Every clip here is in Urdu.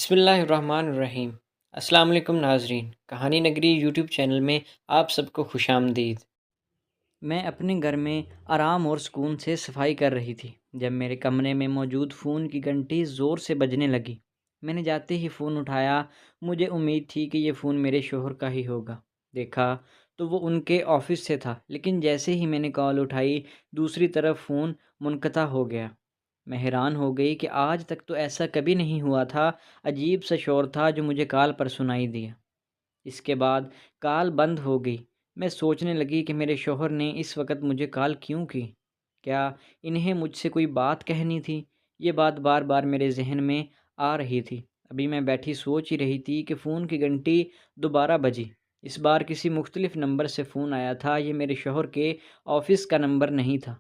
بسم اللہ الرحمن الرحیم۔ السلام علیکم ناظرین، کہانی نگری یوٹیوب چینل میں آپ سب کو خوش آمدید۔ میں اپنے گھر میں آرام اور سکون سے صفائی کر رہی تھی جب میرے کمرے میں موجود فون کی گھنٹی زور سے بجنے لگی۔ میں نے جاتے ہی فون اٹھایا۔ مجھے امید تھی کہ یہ فون میرے شوہر کا ہی ہوگا۔ دیکھا تو وہ ان کے آفس سے تھا، لیکن جیسے ہی میں نے کال اٹھائی دوسری طرف فون منقطع ہو گیا۔ میں حیران ہو گئی کہ آج تک تو ایسا کبھی نہیں ہوا تھا۔ عجیب سا شور تھا جو مجھے کال پر سنائی دیا۔ اس کے بعد کال بند ہو گئی۔ میں سوچنے لگی کہ میرے شوہر نے اس وقت مجھے کال کیوں کی؟ کیا انہیں مجھ سے کوئی بات کہنی تھی؟ یہ بات بار بار میرے ذہن میں آ رہی تھی۔ ابھی میں بیٹھی سوچ ہی رہی تھی کہ فون کی گھنٹی دوبارہ بجی۔ اس بار کسی مختلف نمبر سے فون آیا تھا۔ یہ میرے شوہر کے آفس کا نمبر نہیں تھا۔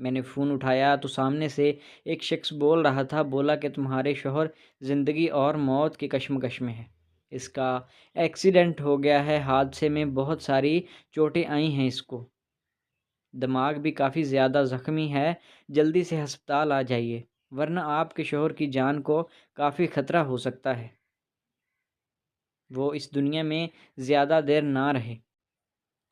میں نے فون اٹھایا تو سامنے سے ایک شخص بول رہا تھا۔ بولا کہ تمہارے شوہر زندگی اور موت کی کشمکش میں ہے۔ اس کا ایکسیڈنٹ ہو گیا ہے، حادثے میں بہت ساری چوٹیں آئی ہیں، اس کو دماغ بھی کافی زیادہ زخمی ہے، جلدی سے ہسپتال آ جائیے ورنہ آپ کے شوہر کی جان کو کافی خطرہ ہو سکتا ہے، وہ اس دنیا میں زیادہ دیر نہ رہے۔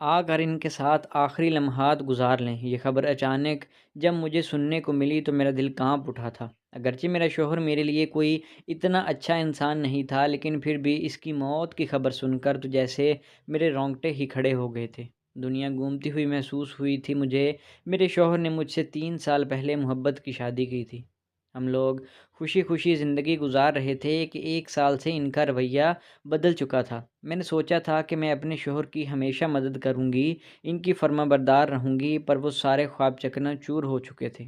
آ کر ان کے ساتھ آخری لمحات گزار لیں۔ یہ خبر اچانک جب مجھے سننے کو ملی تو میرا دل کانپ اٹھا تھا۔ اگرچہ میرا شوہر میرے لیے کوئی اتنا اچھا انسان نہیں تھا، لیکن پھر بھی اس کی موت کی خبر سن کر تو جیسے میرے رونگٹے ہی کھڑے ہو گئے تھے۔ دنیا گھومتی ہوئی محسوس ہوئی تھی مجھے۔ میرے شوہر نے مجھ سے 3 سال پہلے محبت کی شادی کی تھی۔ ہم لوگ خوشی خوشی زندگی گزار رہے تھے کہ 1 سال سے ان کا رویہ بدل چکا تھا۔ میں نے سوچا تھا کہ میں اپنے شوہر کی ہمیشہ مدد کروں گی، ان کی فرما بردار رہوں گی، پر وہ سارے خواب چکنا چور ہو چکے تھے۔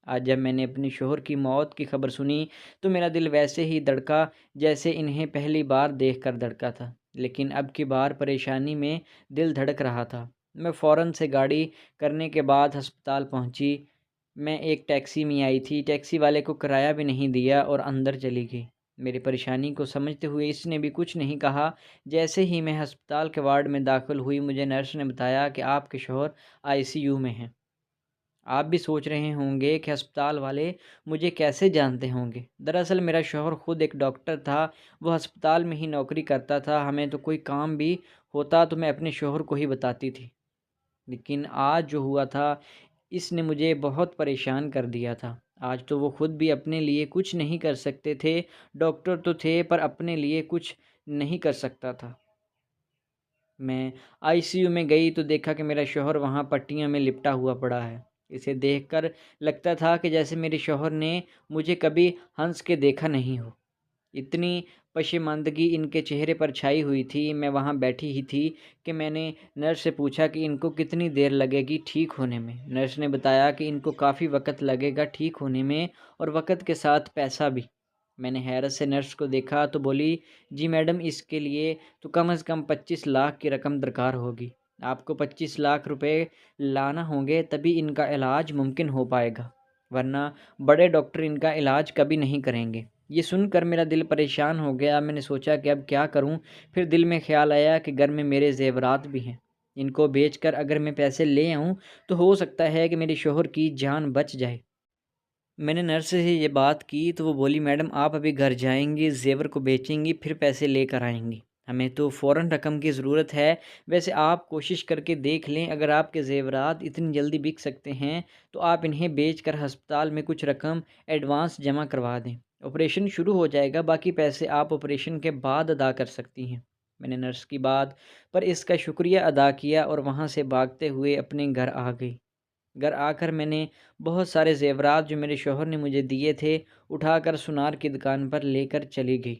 آج جب میں نے اپنی شوہر کی موت کی خبر سنی تو میرا دل ویسے ہی دھڑکا جیسے انہیں پہلی بار دیکھ کر دھڑکا تھا، لیکن اب کی بار پریشانی میں دل دھڑک رہا تھا۔ میں فوراً سے گاڑی کرنے کے بعد ہسپتال پہنچی۔ میں ایک ٹیکسی میں آئی تھی، ٹیکسی والے کو کرایہ بھی نہیں دیا اور اندر چلی گئی۔ میری پریشانی کو سمجھتے ہوئے اس نے بھی کچھ نہیں کہا۔ جیسے ہی میں ہسپتال کے وارڈ میں داخل ہوئی مجھے نرس نے بتایا کہ آپ کے شوہر ICU میں ہیں۔ آپ بھی سوچ رہے ہوں گے کہ ہسپتال والے مجھے کیسے جانتے ہوں گے۔ دراصل میرا شوہر خود ایک ڈاکٹر تھا، وہ ہسپتال میں ہی نوکری کرتا تھا۔ ہمیں تو کوئی کام بھی ہوتا تو میں اپنے شوہر کو ہی بتاتی تھی، لیکن آج جو ہوا تھا اس نے مجھے بہت پریشان کر دیا تھا۔ آج تو وہ خود بھی اپنے لیے کچھ نہیں کر سکتے تھے، ڈاکٹر تو تھے پر اپنے لیے کچھ نہیں کر سکتا تھا۔ میں ICU میں گئی تو دیکھا کہ میرا شوہر وہاں پٹیاں میں لپٹا ہوا پڑا ہے۔ اسے دیکھ کر لگتا تھا کہ جیسے میرے شوہر نے مجھے کبھی ہنس کے دیکھا نہیں ہو۔ اتنی پشیماندگی ان کے چہرے پر چھائی ہوئی تھی۔ میں وہاں بیٹھی ہی تھی کہ میں نے نرس سے پوچھا کہ ان کو کتنی دیر لگے گی ٹھیک ہونے میں۔ نرس نے بتایا کہ ان کو کافی وقت لگے گا ٹھیک ہونے میں، اور وقت کے ساتھ پیسہ بھی۔ میں نے حیرت سے نرس کو دیکھا تو بولی، جی میڈم، اس کے لیے تو کم از کم 25 لاکھ کی رقم درکار ہوگی۔ آپ کو 25 لاکھ روپے لانا ہوں گے تبھی ان کا علاج ممکن ہو پائے گا، ورنہ بڑے ڈاکٹر ان کا علاج کبھی نہیں کریں گے۔ یہ سن کر میرا دل پریشان ہو گیا۔ میں نے سوچا کہ اب کیا کروں؟ پھر دل میں خیال آیا کہ گھر میں میرے زیورات بھی ہیں، ان کو بیچ کر اگر میں پیسے لے آؤں تو ہو سکتا ہے کہ میرے شوہر کی جان بچ جائے۔ میں نے نرس سے یہ بات کی تو وہ بولی، میڈم آپ ابھی گھر جائیں گی، زیور کو بیچیں گی، پھر پیسے لے کر آئیں گی، ہمیں تو فوراً رقم کی ضرورت ہے۔ ویسے آپ کوشش کر کے دیکھ لیں، اگر آپ کے زیورات اتنی جلدی بک سکتے ہیں تو آپ انہیں بیچ کر ہسپتال میں کچھ رقم ایڈوانس جمع کروا دیں، آپریشن شروع ہو جائے گا، باقی پیسے آپ آپریشن کے بعد ادا کر سکتی ہیں۔ میں نے نرس کی بات پر اس کا شکریہ ادا کیا اور وہاں سے بھاگتے ہوئے اپنے گھر آ گئی۔ گھر آ کر میں نے بہت سارے زیورات جو میرے شوہر نے مجھے دیے تھے اٹھا کر سونار کی دکان پر لے کر چلی گئی،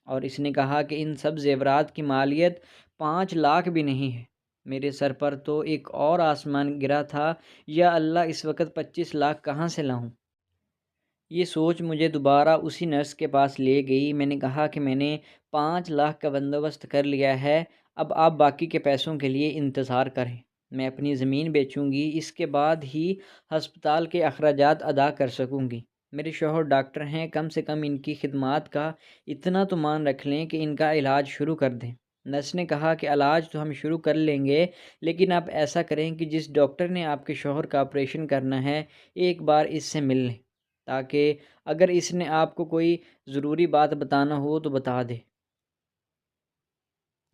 اور اس نے کہا کہ ان سب زیورات کی مالیت 5 لاکھ بھی نہیں ہے۔ میرے سر پر تو ایک اور آسمان گرا تھا۔ یا اللہ، اس وقت 25 لاکھ کہاں سے لاؤں؟ یہ سوچ مجھے دوبارہ اسی نرس کے پاس لے گئی۔ میں نے کہا کہ میں نے 5 لاکھ کا بندوبست کر لیا ہے، اب آپ باقی کے پیسوں کے لیے انتظار کریں۔ میں اپنی زمین بیچوں گی، اس کے بعد ہی ہسپتال کے اخراجات ادا کر سکوں گی۔ میرے شوہر ڈاکٹر ہیں، کم سے کم ان کی خدمات کا اتنا تو مان رکھ لیں کہ ان کا علاج شروع کر دیں۔ نرس نے کہا کہ علاج تو ہم شروع کر لیں گے، لیکن آپ ایسا کریں کہ جس ڈاکٹر نے آپ کے شوہر کا آپریشن کرنا ہے ایک بار اس سے مل لیں۔ تاکہ اگر اس نے آپ کو کوئی ضروری بات بتانا ہو تو بتا دے۔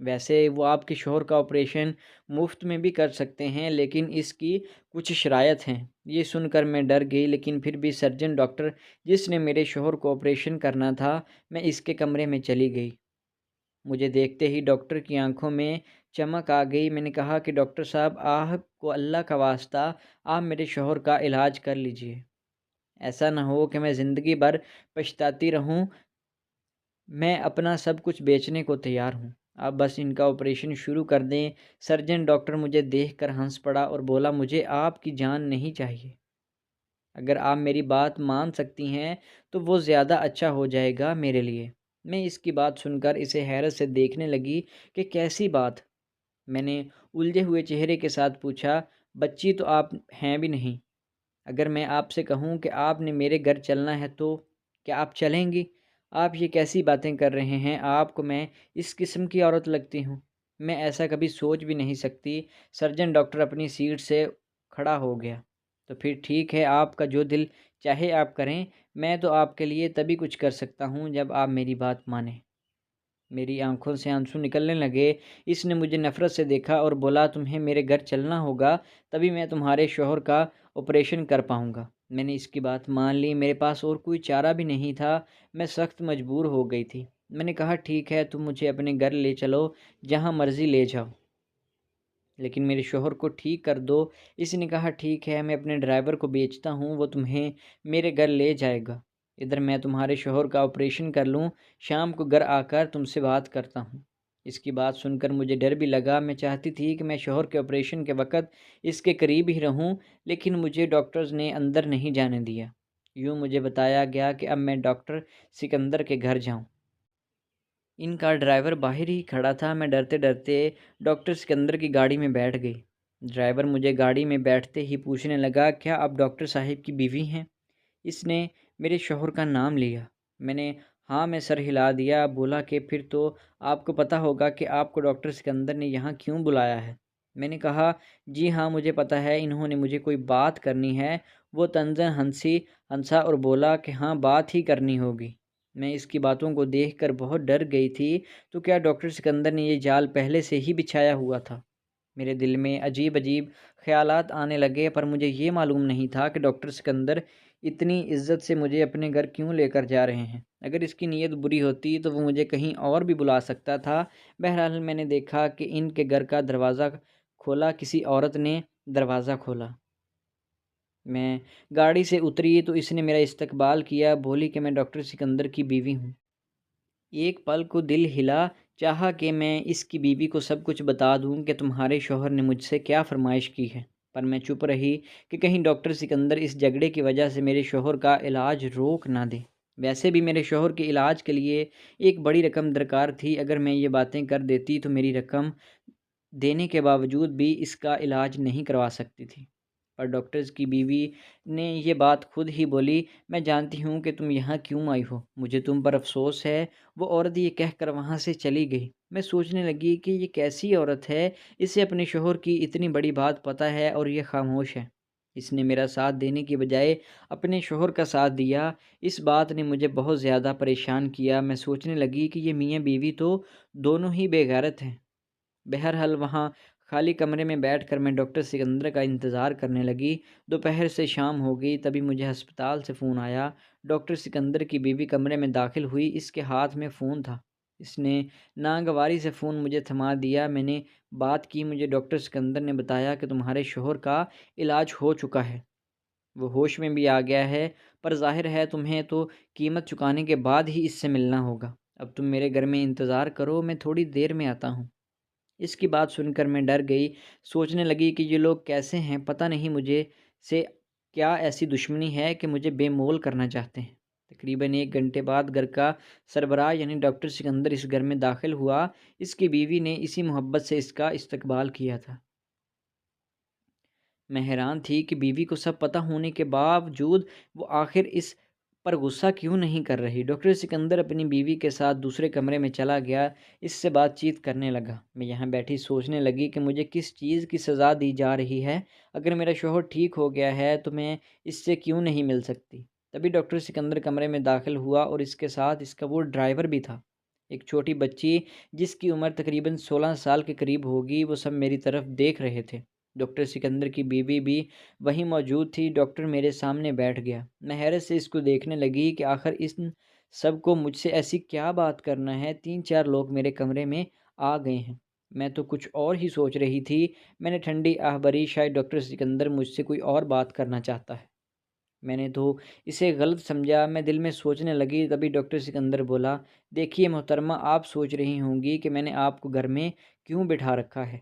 ویسے وہ آپ کے شوہر کا آپریشن مفت میں بھی کر سکتے ہیں، لیکن اس کی کچھ شرائط ہیں۔ یہ سن کر میں ڈر گئی، لیکن پھر بھی سرجن ڈاکٹر جس نے میرے شوہر کو آپریشن کرنا تھا، میں اس کے کمرے میں چلی گئی۔ مجھے دیکھتے ہی ڈاکٹر کی آنکھوں میں چمک آ گئی۔ میں نے کہا کہ ڈاکٹر صاحب، آپ کو اللہ کا واسطہ آپ میرے شوہر کا علاج کر لیجئے۔ ایسا نہ ہو کہ میں زندگی بھر پچھتاتی رہوں۔ میں اپنا سب کچھ بیچنے کو تیار ہوں، آپ بس ان کا آپریشن شروع کر دیں۔ سرجن ڈاکٹر مجھے دیکھ کر ہنس پڑا اور بولا، مجھے آپ کی جان نہیں چاہیے۔ اگر آپ میری بات مان سکتی ہیں تو وہ زیادہ اچھا ہو جائے گا میرے لیے۔ میں اس کی بات سن کر اسے حیرت سے دیکھنے لگی کہ کیسی بات؟ میں نے الجھے ہوئے چہرے کے ساتھ پوچھا، بچی تو آپ ہیں بھی نہیں۔ اگر میں آپ سے کہوں کہ آپ نے میرے گھر چلنا ہے تو کیا آپ چلیں گی؟ آپ یہ کیسی باتیں کر رہے ہیں؟ آپ کو میں اس قسم کی عورت لگتی ہوں؟ میں ایسا کبھی سوچ بھی نہیں سکتی۔ سرجن ڈاکٹر اپنی سیٹ سے کھڑا ہو گیا۔ تو پھر ٹھیک ہے، آپ کا جو دل چاہے آپ کریں۔ میں تو آپ کے لیے تبھی کچھ کر سکتا ہوں جب آپ میری بات مانیں۔ میری آنکھوں سے آنسو نکلنے لگے۔ اس نے مجھے نفرت سے دیکھا اور بولا، تمہیں میرے گھر چلنا ہوگا، تبھی میں تمہارے شوہر کا آپریشن کر پاؤں گا۔ میں نے اس کی بات مان لی، میرے پاس اور کوئی چارہ بھی نہیں تھا، میں سخت مجبور ہو گئی تھی۔ میں نے کہا، ٹھیک ہے، تم مجھے اپنے گھر لے چلو، جہاں مرضی لے جاؤ، لیکن میرے شوہر کو ٹھیک کر دو۔ اس نے کہا، ٹھیک ہے، میں اپنے ڈرائیور کو بیچتا ہوں، وہ تمہیں میرے گھر لے جائے گا۔ ادھر میں تمہارے شوہر کا آپریشن کر لوں، شام کو گھر آ کر تم سے بات کرتا ہوں۔ اس کی بات سن کر مجھے ڈر بھی لگا۔ میں چاہتی تھی کہ میں شوہر کے آپریشن کے وقت اس کے قریب ہی رہوں، لیکن مجھے ڈاکٹرز نے اندر نہیں جانے دیا۔ یوں مجھے بتایا گیا کہ اب میں ڈاکٹر سکندر کے گھر جاؤں۔ ان کا ڈرائیور باہر ہی کھڑا تھا۔ میں ڈرتے ڈرتے ڈاکٹر سکندر کی گاڑی میں بیٹھ گئی۔ ڈرائیور مجھے گاڑی میں بیٹھتے ہی پوچھنے لگا، کیا آپ ڈاکٹر صاحب کی بیوی ہیں؟ اس نے میرے شوہر کا نام لیا۔ میں نے ہاں میں سر ہلا دیا۔ بولا کہ پھر تو آپ کو پتہ ہوگا کہ آپ کو ڈاکٹر سکندر نے یہاں کیوں بلایا ہے۔ میں نے کہا، جی ہاں مجھے پتہ ہے، انہوں نے مجھے کوئی بات کرنی ہے۔ وہ طنزاً ہنسا اور بولا کہ ہاں بات ہی کرنی ہوگی۔ میں اس کی باتوں کو دیکھ کر بہت ڈر گئی تھی۔ تو کیا ڈاکٹر سکندر نے یہ جال پہلے سے ہی بچھایا ہوا تھا؟ میرے دل میں عجیب عجیب خیالات آنے لگے، پر مجھے یہ معلوم نہیں تھا کہ ڈاکٹر سکندر اتنی عزت سے مجھے اپنے گھر کیوں لے کر جا رہے ہیں۔ اگر اس کی نیت بری ہوتی تو وہ مجھے کہیں اور بھی بلا سکتا تھا۔ بہرحال میں نے دیکھا کہ ان کے گھر کا دروازہ کھولا، کسی عورت نے دروازہ کھولا۔ میں گاڑی سے اتری تو اس نے میرا استقبال کیا، بولی کہ میں ڈاکٹر سکندر کی بیوی ہوں۔ ایک پل کو دل ہلا، چاہا کہ میں اس کی بیوی کو سب کچھ بتا دوں کہ تمہارے شوہر نے مجھ سے کیا فرمائش کی ہے، پر میں چپ رہی کہ کہیں ڈاکٹر سکندر اس جھگڑے کی وجہ سے میرے شوہر کا علاج روک نہ دے۔ ویسے بھی میرے شوہر کے علاج کے لیے ایک بڑی رقم درکار تھی۔ اگر میں یہ باتیں کر دیتی تو میری رقم دینے کے باوجود بھی اس کا علاج نہیں کروا سکتی تھی۔ پر ڈاکٹرز کی بیوی نے یہ بات خود ہی بولی، میں جانتی ہوں کہ تم یہاں کیوں آئی ہو، مجھے تم پر افسوس ہے۔ وہ عورت یہ کہہ کر وہاں سے چلی گئی۔ میں سوچنے لگی کہ یہ کیسی عورت ہے، اسے اپنے شوہر کی اتنی بڑی بات پتہ ہے اور یہ خاموش ہے۔ اس نے میرا ساتھ دینے کی بجائے اپنے شوہر کا ساتھ دیا۔ اس بات نے مجھے بہت زیادہ پریشان کیا۔ میں سوچنے لگی کہ یہ میاں بیوی تو دونوں ہی بے غیرت ہیں۔ بہرحال وہاں خالی کمرے میں بیٹھ کر میں ڈاکٹر سکندر کا انتظار کرنے لگی۔ دوپہر سے شام ہو گئی، تبھی مجھے ہسپتال سے فون آیا۔ ڈاکٹر سکندر کی بیوی کمرے میں داخل ہوئی، اس کے ہاتھ میں فون تھا۔ اس نے ناگواری سے فون مجھے تھما دیا۔ میں نے بات کی، مجھے ڈاکٹر سکندر نے بتایا کہ تمہارے شوہر کا علاج ہو چکا ہے، وہ ہوش میں بھی آ گیا ہے، پر ظاہر ہے تمہیں تو قیمت چکانے کے بعد ہی اس سے ملنا ہوگا۔ اب تم میرے گھر میں انتظار کرو، میں تھوڑی دیر میں آتا ہوں۔ اس کی بات سن کر میں ڈر گئی، سوچنے لگی کہ یہ لوگ کیسے ہیں، پتہ نہیں مجھے سے کیا ایسی دشمنی ہے کہ مجھے بے مول کرنا چاہتے ہیں۔ تقریباً 1 گھنٹے بعد گھر کا سربراہ یعنی ڈاکٹر سکندر اس گھر میں داخل ہوا۔ اس کی بیوی نے اسی محبت سے اس کا استقبال کیا تھا۔ میں حیران تھی کہ بیوی کو سب پتہ ہونے کے باوجود وہ آخر اس پر غصہ کیوں نہیں کر رہی۔ ڈاکٹر سکندر اپنی بیوی کے ساتھ دوسرے کمرے میں چلا گیا، اس سے بات چیت کرنے لگا۔ میں یہاں بیٹھی سوچنے لگی کہ مجھے کس چیز کی سزا دی جا رہی ہے۔ اگر میرا شوہر ٹھیک ہو گیا ہے تو میں اس سے کیوں نہیں مل سکتی؟ تبھی ڈاکٹر سکندر کمرے میں داخل ہوا اور اس کے ساتھ اس کا وہ ڈرائیور بھی تھا۔ ایک چھوٹی بچی جس کی عمر تقریباً 16 سال کے قریب ہوگی، وہ سب میری طرف دیکھ رہے تھے۔ ڈاکٹر سکندر کی بیوی بھی وہیں موجود تھی۔ ڈاکٹر میرے سامنے بیٹھ گیا۔ میں حیرت سے اس کو دیکھنے لگی کہ آخر اس سب کو مجھ سے ایسی کیا بات کرنا ہے۔ 3 4 لوگ میرے کمرے میں آ گئے ہیں، میں تو کچھ اور ہی سوچ رہی تھی۔ میں نے ٹھنڈی آہ بھری، شاید ڈاکٹر سکندر مجھ سے کوئی اور بات کرنا چاہتا ہے۔ میں نے تو اسے غلط سمجھا، میں دل میں سوچنے لگی۔ تبھی ڈاکٹر سکندر بولا، دیکھیے محترمہ، آپ سوچ رہی ہوں گی کہ میں نے آپ کو گھر میں کیوں بٹھا رکھا ہے،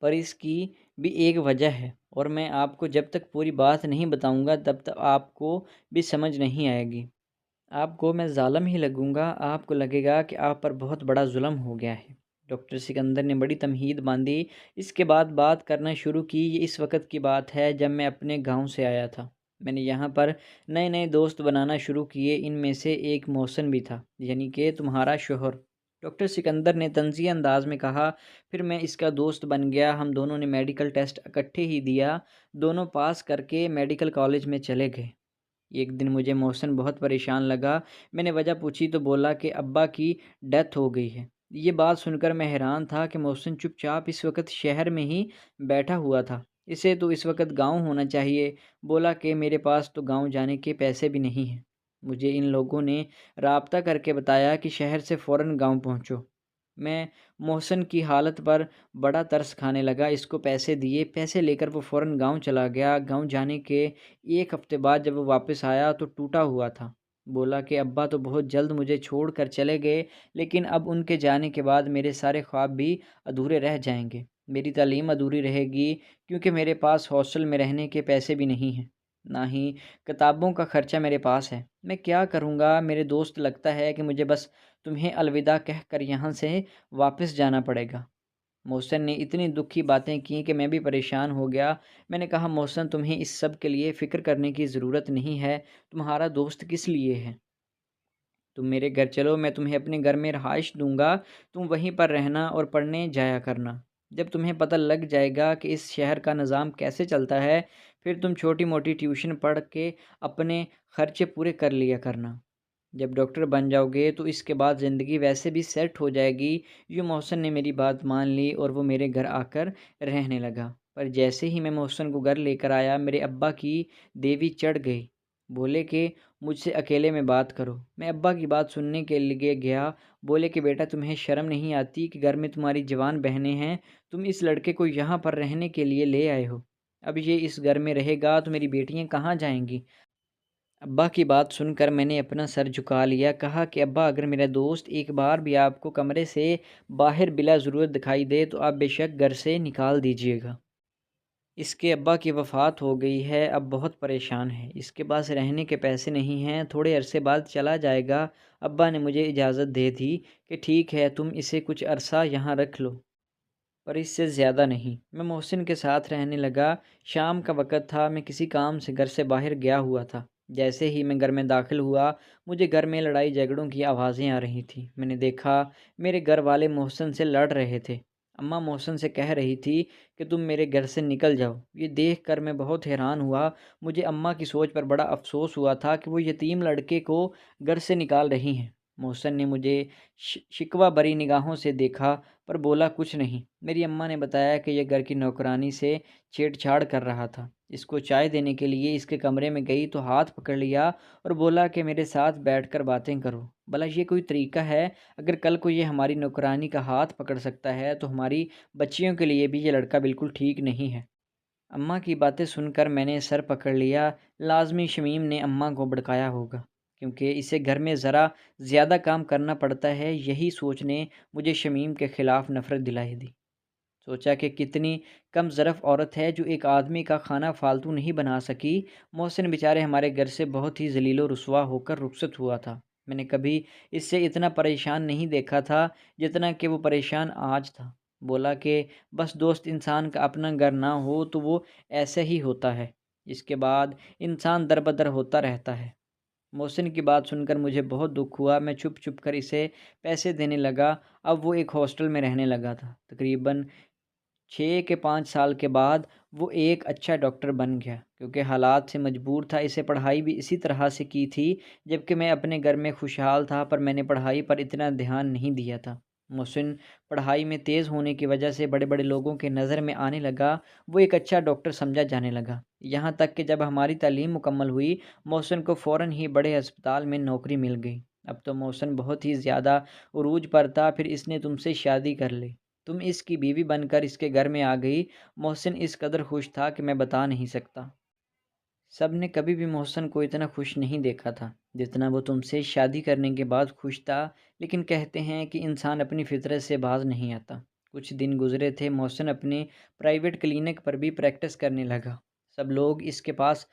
پر اس کی بھی ایک وجہ ہے، اور میں آپ کو جب تک پوری بات نہیں بتاؤں گا تب تک آپ کو بھی سمجھ نہیں آئے گی۔ آپ کو میں ظالم ہی لگوں گا، آپ کو لگے گا کہ آپ پر بہت بڑا ظلم ہو گیا ہے۔ ڈاکٹر سکندر نے بڑی تمہید باندھی، اس کے بعد بات کرنا شروع کی۔ یہ اس وقت کی بات ہے جب میں اپنے گاؤں سے آیا تھا۔ میں نے یہاں پر نئے نئے دوست بنانا شروع کیے، ان میں سے ایک محسن بھی تھا، یعنی کہ تمہارا شوہر۔ ڈاکٹر سکندر نے طنزیہ انداز میں کہا۔ پھر میں اس کا دوست بن گیا، ہم دونوں نے میڈیکل ٹیسٹ اکٹھے ہی دیا، دونوں پاس کر کے میڈیکل کالج میں چلے گئے۔ ایک دن مجھے محسن بہت پریشان لگا۔ میں نے وجہ پوچھی تو بولا کہ ابا کی ڈیتھ ہو گئی ہے۔ یہ بات سن کر میں حیران تھا کہ محسن چپ چاپ اس وقت شہر میں ہی بیٹھا ہوا تھا، اسے تو اس وقت گاؤں ہونا چاہیے۔ بولا کہ میرے پاس تو گاؤں جانے کے پیسے بھی نہیں ہیں۔ مجھے ان لوگوں نے رابطہ کر کے بتایا کہ شہر سے فوراً گاؤں پہنچو۔ میں محسن کی حالت پر بڑا ترس کھانے لگا، اس کو پیسے دیے، پیسے لے کر وہ فوراً گاؤں چلا گیا۔ گاؤں جانے کے ایک ہفتے بعد جب وہ واپس آیا تو ٹوٹا ہوا تھا۔ بولا کہ ابا تو بہت جلد مجھے چھوڑ کر چلے گئے، لیکن اب ان کے جانے کے بعد میرے سارے خواب بھی ادھورے رہ جائیں گے، میری تعلیم ادھوری رہے گی، کیونکہ میرے پاس ہاسٹل میں رہنے کے پیسے بھی نہیں ہیں، نہ ہی کتابوں کا خرچہ میرے پاس ہے۔ میں کیا کروں گا میرے دوست؟ لگتا ہے کہ مجھے بس تمہیں الوداع کہہ کر یہاں سے واپس جانا پڑے گا۔ محسن نے اتنی دکھی باتیں کیں کہ میں بھی پریشان ہو گیا۔ میں نے کہا، محسن تمہیں اس سب کے لیے فکر کرنے کی ضرورت نہیں ہے، تمہارا دوست کس لیے ہے؟ تم میرے گھر چلو، میں تمہیں اپنے گھر میں رہائش دوں گا، تم وہیں پر رہنا اور پڑھنے جایا کرنا۔ جب تمہیں پتہ لگ جائے گا کہ اس شہر کا نظام کیسے چلتا ہے، پھر تم چھوٹی موٹی ٹیوشن پڑھ کے اپنے خرچے پورے کر لیا کرنا۔ جب ڈاکٹر بن جاؤ گے تو اس کے بعد زندگی ویسے بھی سیٹ ہو جائے گی۔ یوں محسن نے میری بات مان لی اور وہ میرے گھر آ کر رہنے لگا۔ پر جیسے ہی میں محسن کو گھر لے کر آیا، میرے ابا کی دیوی چڑھ گئی۔ بولے کہ مجھ سے اکیلے میں بات کرو۔ میں ابا کی بات سننے کے لیے گیا۔ بولے کہ بیٹا، تمہیں شرم نہیں آتی کہ گھر میں تمہاری جوان بہنیں ہیں، تم اس لڑکے کو یہاں پر رہنے کے لیے لے آئے ہو؟ اب یہ اس گھر میں رہے گا تو میری بیٹیاں کہاں جائیں گی؟ ابا کی بات سن کر میں نے اپنا سر جھکا لیا۔ کہا کہ ابا، اگر میرا دوست ایک بار بھی آپ کو کمرے سے باہر بلا ضرورت دکھائی دے تو آپ بے شک گھر سے نکال دیجیے گا۔ اس کے ابا کی وفات ہو گئی ہے، اب بہت پریشان ہے، اس کے پاس رہنے کے پیسے نہیں ہیں، تھوڑے عرصے بعد چلا جائے گا۔ ابا نے مجھے اجازت دے دی کہ ٹھیک ہے، تم اسے کچھ عرصہ یہاں رکھ لو، پر اس سے زیادہ نہیں۔ میں محسن کے ساتھ رہنے لگا۔ شام کا وقت تھا، میں کسی کام سے گھر سے باہر گیا ہوا تھا۔ جیسے ہی میں گھر میں داخل ہوا، مجھے گھر میں لڑائی جھگڑوں کی آوازیں آ رہی تھیں۔ میں نے دیکھا میرے گھر والے محسن سے لڑ رہے تھے۔ اماں محسن سے کہہ رہی تھی کہ تم میرے گھر سے نکل جاؤ۔ یہ دیکھ کر میں بہت حیران ہوا۔ مجھے اماں کی سوچ پر بڑا افسوس ہوا تھا کہ وہ یتیم لڑکے کو گھر سے نکال رہی ہیں۔ محسن نے مجھے شکوہ بری نگاہوں سے دیکھا، پر بولا کچھ نہیں۔ میری اماں نے بتایا کہ یہ گھر کی نوکرانی سے چھیڑ چھاڑ کر رہا تھا۔ اس کو چائے دینے کے لیے اس کے کمرے میں گئی تو ہاتھ پکڑ لیا اور بولا کہ میرے ساتھ بیٹھ کر باتیں کرو۔ بھلا یہ کوئی طریقہ ہے؟ اگر کل کو یہ ہماری نوکرانی کا ہاتھ پکڑ سکتا ہے تو ہماری بچیوں کے لیے بھی یہ لڑکا بالکل ٹھیک نہیں ہے۔ اماں کی باتیں سن کر میں نے سر پکڑ لیا۔ لازمی شمیم نے اماں کو بھڑکایا ہوگا، کیونکہ اسے گھر میں ذرا زیادہ کام کرنا پڑتا ہے۔ یہی سوچ نے مجھے شمیم کے خلاف نفرت دلائی دی۔ سوچا کہ کتنی کم ظرف عورت ہے جو ایک آدمی کا کھانا فالتو نہیں بنا سکی۔ محسن بیچارے ہمارے گھر سے بہت ہی ذلیل و رسوا ہو کر رخصت ہوا تھا۔ میں نے کبھی اس سے اتنا پریشان نہیں دیکھا تھا جتنا کہ وہ پریشان آج تھا۔ بولا کہ بس دوست انسان کا اپنا گھر نہ ہو تو وہ ایسا ہی ہوتا ہے، اس کے بعد انسان در بدر ہوتا رہتا ہے۔ محسن کی بات سن کر مجھے بہت دکھ ہوا۔ میں چھپ چھپ کر اسے پیسے دینے لگا۔ اب وہ ایک ہاسٹل میں رہنے لگا تھا، تقریباً 6 کے 5 سال کے بعد وہ ایک اچھا ڈاکٹر بن گیا، کیونکہ حالات سے مجبور تھا۔ اسے پڑھائی بھی اسی طرح سے کی تھی، جبکہ میں اپنے گھر میں خوشحال تھا، پر میں نے پڑھائی پر اتنا دھیان نہیں دیا تھا۔ محسن پڑھائی میں تیز ہونے کی وجہ سے بڑے بڑے لوگوں کے نظر میں آنے لگا۔ وہ ایک اچھا ڈاکٹر سمجھا جانے لگا، یہاں تک کہ جب ہماری تعلیم مکمل ہوئی، محسن کو فوراً ہی بڑے ہسپتال میں نوکری مل گئی۔ اب تو محسن بہت ہی زیادہ عروج پر تھا، پھر اس نے تم سے شادی کر لی، تم اس کی بیوی بن کر اس کے گھر میں آ گئی۔ محسن اس قدر خوش تھا کہ میں بتا نہیں سکتا۔ سب نے کبھی بھی محسن کو اتنا خوش نہیں دیکھا تھا جتنا وہ تم سے شادی کرنے کے بعد خوش تھا، لیکن کہتے ہیں کہ انسان اپنی فطرت سے باز نہیں آتا۔ کچھ دن گزرے تھے، محسن اپنے پرائیویٹ کلینک پر بھی پریکٹس کرنے لگا۔ سب لوگ اس کے پاس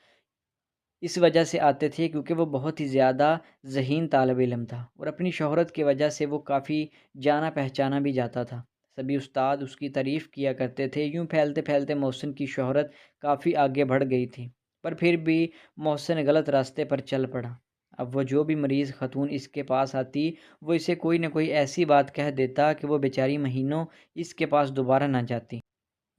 اس وجہ سے آتے تھے کیونکہ وہ بہت ہی زیادہ ذہین طالب علم تھا، اور اپنی شہرت کی وجہ سے وہ کافی جانا پہچانا بھی جاتا تھا۔ سبھی استاد اس کی تعریف کیا کرتے تھے۔ یوں پھیلتے پھیلتے محسن کی شہرت کافی آگے بڑھ گئی تھی، پر پھر بھی محسن غلط راستے پر چل پڑا۔ اب وہ جو بھی مریض خاتون اس کے پاس آتی، وہ اسے کوئی نہ کوئی ایسی بات کہہ دیتا کہ وہ بیچاری مہینوں اس کے پاس دوبارہ نہ جاتی،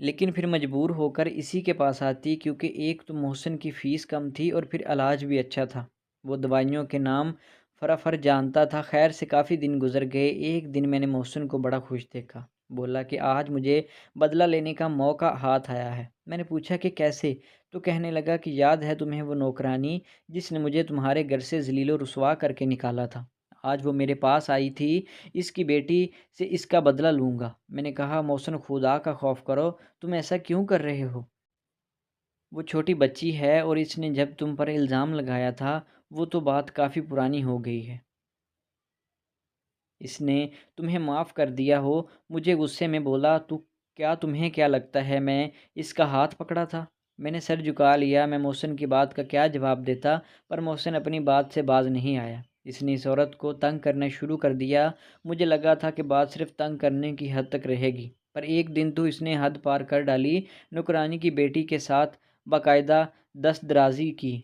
لیکن پھر مجبور ہو کر اسی کے پاس آتی، کیونکہ ایک تو محسن کی فیس کم تھی اور پھر علاج بھی اچھا تھا۔ وہ دوائیوں کے نام فرافر جانتا تھا۔ خیر سے کافی دن گزر گئے۔ ایک دن میں نے محسن کو بڑا خوش دیکھا، بولا کہ آج مجھے بدلہ لینے کا موقع ہاتھ آیا ہے۔ میں نے پوچھا کہ کیسے؟ تو کہنے لگا کہ یاد ہے تمہیں وہ نوکرانی جس نے مجھے تمہارے گھر سے ذلیل و رسوا کر کے نکالا تھا؟ آج وہ میرے پاس آئی تھی، اس کی بیٹی سے اس کا بدلہ لوں گا۔ میں نے کہا محسن، خدا کا خوف کرو، تم ایسا کیوں کر رہے ہو؟ وہ چھوٹی بچی ہے، اور اس نے جب تم پر الزام لگایا تھا وہ تو بات کافی پرانی ہو گئی ہے۔ اس نے تمہیں معاف کر دیا ہو۔ مجھے غصے میں بولا، تمہیں کیا لگتا ہے میں اس کا ہاتھ پکڑا تھا؟ میں نے سر جھکا لیا۔ میں محسن کی بات کا کیا جواب دیتا، پر محسن اپنی بات سے باز نہیں آیا۔ اس نے اس عورت کو تنگ کرنا شروع کر دیا۔ مجھے لگا تھا کہ بات صرف تنگ کرنے کی حد تک رہے گی، پر ایک دن تو اس نے حد پار کر ڈالی۔ نوکرانی کی بیٹی کے ساتھ باقاعدہ دست درازی کی،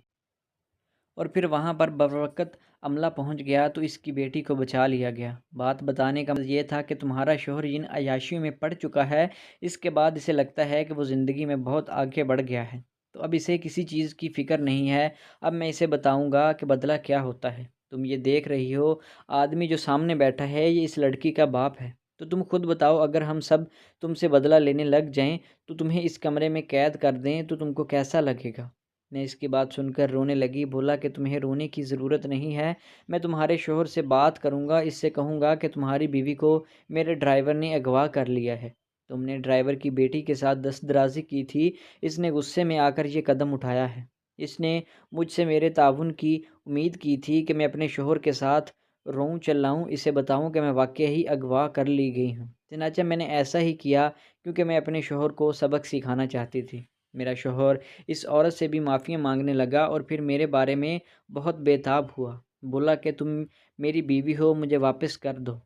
اور پھر وہاں پر بروقت عملہ پہنچ گیا تو اس کی بیٹی کو بچا لیا گیا۔ بات بتانے کا مقصد یہ تھا کہ تمہارا شوہر جن عیاشیوں میں پڑ چکا ہے، اس کے بعد اسے لگتا ہے کہ وہ زندگی میں بہت آگے بڑھ گیا ہے، تو اب اسے کسی چیز کی فکر نہیں ہے۔ اب میں اسے بتاؤں گا کہ بدلہ کیا ہوتا ہے۔ تم یہ دیکھ رہی ہو، آدمی جو سامنے بیٹھا ہے یہ اس لڑکی کا باپ ہے، تو تم خود بتاؤ، اگر ہم سب تم سے بدلہ لینے لگ جائیں تو تمہیں اس کمرے میں قید کر دیں تو تم کو کیسا لگے گا؟ میں اس کی بات سن کر رونے لگی۔ بولا کہ تمہیں رونے کی ضرورت نہیں ہے، میں تمہارے شوہر سے بات کروں گا، اس سے کہوں گا کہ تمہاری بیوی کو میرے ڈرائیور نے اغوا کر لیا ہے۔ تم نے ڈرائیور کی بیٹی کے ساتھ دست درازی کی تھی، اس نے غصے میں آ کر یہ قدم اٹھایا ہے۔ اس نے مجھ سے میرے تعاون کی امید کی تھی کہ میں اپنے شوہر کے ساتھ روں چلاؤں، اسے بتاؤں کہ میں واقعی اغوا کر لی گئی ہوں۔ چنانچہ میں نے ایسا ہی کیا، کیونکہ میں اپنے شوہر کو سبق سکھانا چاہتی تھی۔ میرا شوہر اس عورت سے بھی معافی مانگنے لگا اور پھر میرے بارے میں بہت بے تاب ہوا۔ بولا کہ تم میری بیوی ہو، مجھے واپس کر دو،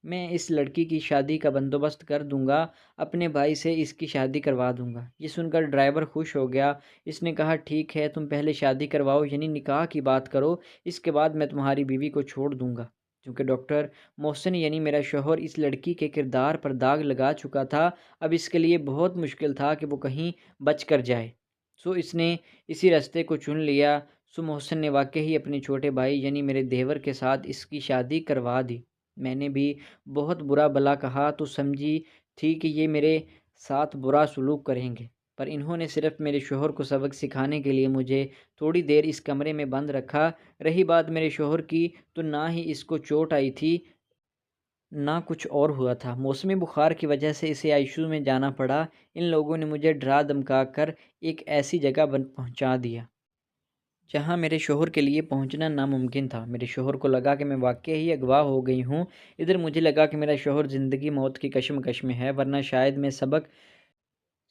میں اس لڑکی کی شادی کا بندوبست کر دوں گا، اپنے بھائی سے اس کی شادی کروا دوں گا۔ یہ سن کر ڈرائیور خوش ہو گیا۔ اس نے کہا ٹھیک ہے، تم پہلے شادی کرواؤ، یعنی نکاح کی بات کرو، اس کے بعد میں تمہاری بیوی کو چھوڑ دوں گا۔ چونکہ ڈاکٹر محسن یعنی میرا شوہر اس لڑکی کے کردار پر داغ لگا چکا تھا، اب اس کے لیے بہت مشکل تھا کہ وہ کہیں بچ کر جائے، سو اس نے اسی راستے کو چن لیا۔ سو محسن نے واقعی اپنے چھوٹے بھائی یعنی میرے دیور کے ساتھ اس کی شادی کروا دی۔ میں نے بھی بہت برا بھلا کہا تو سمجھی تھی کہ یہ میرے ساتھ برا سلوک کریں گے، پر انہوں نے صرف میرے شوہر کو سبق سکھانے کے لیے مجھے تھوڑی دیر اس کمرے میں بند رکھا۔ رہی بات میرے شوہر کی، تو نہ ہی اس کو چوٹ آئی تھی نہ کچھ اور ہوا تھا۔ موسمی بخار کی وجہ سے اسے آئی سی یو میں جانا پڑا۔ ان لوگوں نے مجھے ڈرا دھمکا کر ایک ایسی جگہ پہنچا دیا جہاں میرے شوہر کے لیے پہنچنا ناممکن تھا۔ میرے شوہر کو لگا کہ میں واقعی اغوا ہو گئی ہوں، ادھر مجھے لگا کہ میرا شوہر زندگی موت کی کشمکش میں ہے، ورنہ شاید میں سبق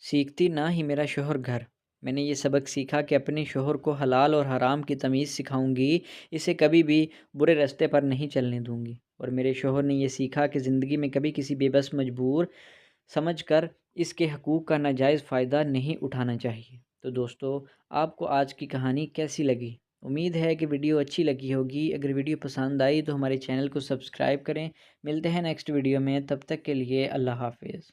سیکھتی نہ ہی میرا شوہر گھر۔ میں نے یہ سبق سیکھا کہ اپنے شوہر کو حلال اور حرام کی تمیز سکھاؤں گی، اسے کبھی بھی برے راستے پر نہیں چلنے دوں گی، اور میرے شوہر نے یہ سیکھا کہ زندگی میں کبھی کسی بے بس مجبور سمجھ کر اس کے حقوق کا ناجائز فائدہ نہیں اٹھانا چاہیے۔ تو دوستو، آپ کو آج کی کہانی کیسی لگی؟ امید ہے کہ ویڈیو اچھی لگی ہوگی۔ اگر ویڈیو پسند آئی تو ہمارے چینل کو سبسکرائب کریں۔ ملتے ہیں نیکسٹ ویڈیو میں، تب تک کے لیے اللہ حافظ۔